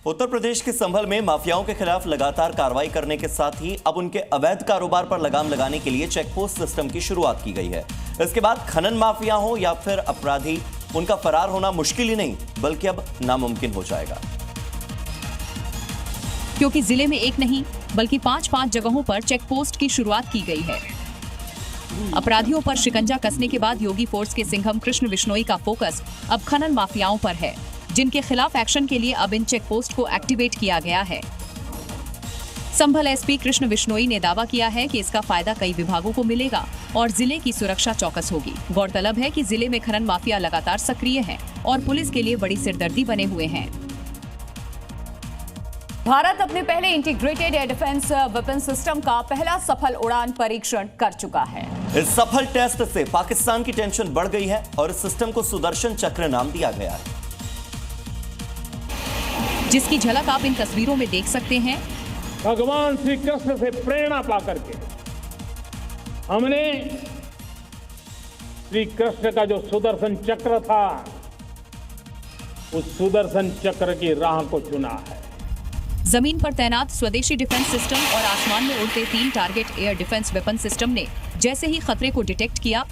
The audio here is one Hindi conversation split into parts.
उत्तर प्रदेश के संभल में माफियाओं के खिलाफ लगातार कार्रवाई करने के साथ ही अब उनके अवैध कारोबार पर लगाम लगाने के लिए चेकपोस्ट सिस्टम की शुरुआत की गई है। इसके बाद खनन माफिया हो या फिर अपराधी, उनका फरार होना मुश्किल ही नहीं बल्कि अब नामुमकिन हो जाएगा, क्योंकि जिले में एक नहीं बल्कि 5 जगहों पर चेकपोस्ट की शुरुआत की गई है। अपराधियों पर शिकंजा कसने के बाद योगी फोर्स के सिंघम कृष्ण बिश्नोई का फोकस अब खनन माफियाओं पर है, जिनके खिलाफ एक्शन के लिए अब इन चेकपोस्ट को एक्टिवेट किया गया है। संभल एसपी कृष्ण बिश्नोई ने दावा किया है कि इसका फायदा कई विभागों को मिलेगा और जिले की सुरक्षा चौकस होगी। गौरतलब है कि जिले में खनन माफिया लगातार सक्रिय हैं और पुलिस के लिए बड़ी सिरदर्दी बने हुए हैं। भारत अपने पहले integrated air defence weapon system का पहला सफल उड़ान परीक्षण कर चुका है। इस सफल टेस्ट से पाकिस्तान की टेंशन बढ़ गई है और इस सिस्टम को सुदर्शन चक्र नाम दिया गया है, जिसकी झलक आप इन तस्वीरों में देख सकते हैं। भगवान श्री कृष्ण से प्रेरणा पाकर के हमने श्री कृष्ण का जो सुदर्शन चक्र था, उस सुदर्शन चक्र की राह को चुना है। जमीन पर तैनात स्वदेशी डिफेंस सिस्टम और आसमान में उड़ते 3 target air defence weapon system ने जैसे ही खतरे को डिटेक्ट किया,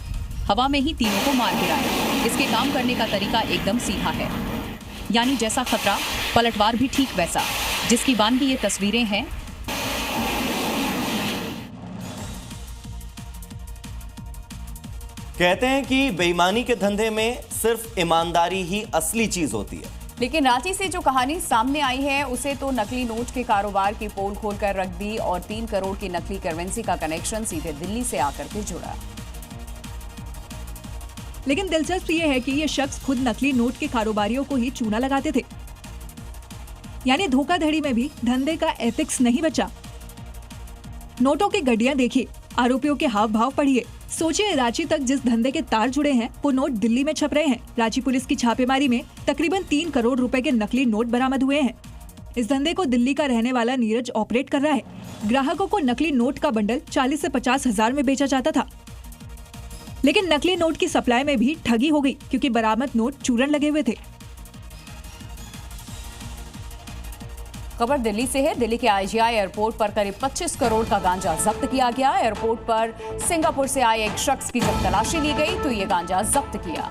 हवा में ही तीनों को मार गिराया। इसके काम करने का तरीका एकदम सीधा है, यानी जैसा खतरा पलटवार भी ठीक वैसा, जिसकी बानगी ये तस्वीरें हैं। कहते हैं कि बेईमानी के धंधे में सिर्फ ईमानदारी ही असली चीज होती है, लेकिन रांची से जो कहानी सामने आई है उसे तो नकली नोट के कारोबार की पोल खोलकर रख दी और 3 करोड़ की नकली करेंसी का कनेक्शन सीधे दिल्ली से आकर के जुड़ा। लेकिन दिलचस्प ये है कि ये शख्स खुद नकली नोट के कारोबारियों को ही चूना लगाते थे, यानी धोखाधड़ी में भी धंधे का एथिक्स नहीं बचा। नोटों की गड्डियां देखिए, आरोपियों के हाव भाव पढ़िए। सोचिए, रांची तक जिस धंधे के तार जुड़े हैं वो नोट दिल्ली में छप रहे हैं। रांची पुलिस की छापेमारी में तकरीबन 3 करोड़ रुपए के नकली नोट बरामद हुए हैं। इस धंधे को दिल्ली का रहने वाला नीरज ऑपरेट कर रहा है। ग्राहकों को नकली नोट का बंडल 40 से 50 हजार में बेचा जाता था, लेकिन नकली नोट की सप्लाई में भी ठगी हो गई क्योंकि बरामद नोट चूरन लगे हुए थे। खबर दिल्ली से है। दिल्ली के आईजीआई एयरपोर्ट पर करीब 25 करोड़ का गांजा जब्त किया गया। एयरपोर्ट पर सिंगापुर से आए एक शख्स की जब तलाशी ली गई तो ये गांजा जब्त किया।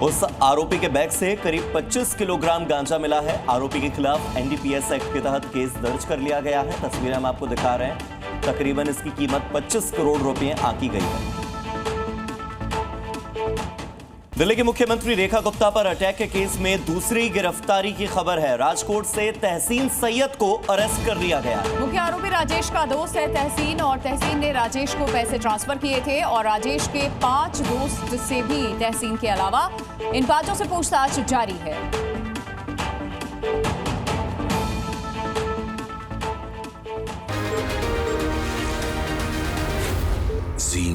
उस आरोपी के बैग से करीब 25 किलोग्राम गांजा मिला है। आरोपी के खिलाफ एनडीपीएस एक्ट के तहत केस दर्ज कर लिया गया है। तस्वीरें हम आपको दिखा रहे हैं। तकरीबन इसकी कीमत 25 करोड़ रुपए आंकी गई है। दिल्ली की मुख्यमंत्री रेखा गुप्ता पर अटैक के केस में दूसरी गिरफ्तारी की खबर है। राजकोट से तहसीन सैयद को अरेस्ट कर लिया गया। मुख्य आरोपी राजेश का दोस्त है तहसीन, और तहसीन ने राजेश को पैसे ट्रांसफर किए थे और राजेश के 5 दोस्त से भी तहसीन के अलावा इन 5 से पूछताछ जारी है। जी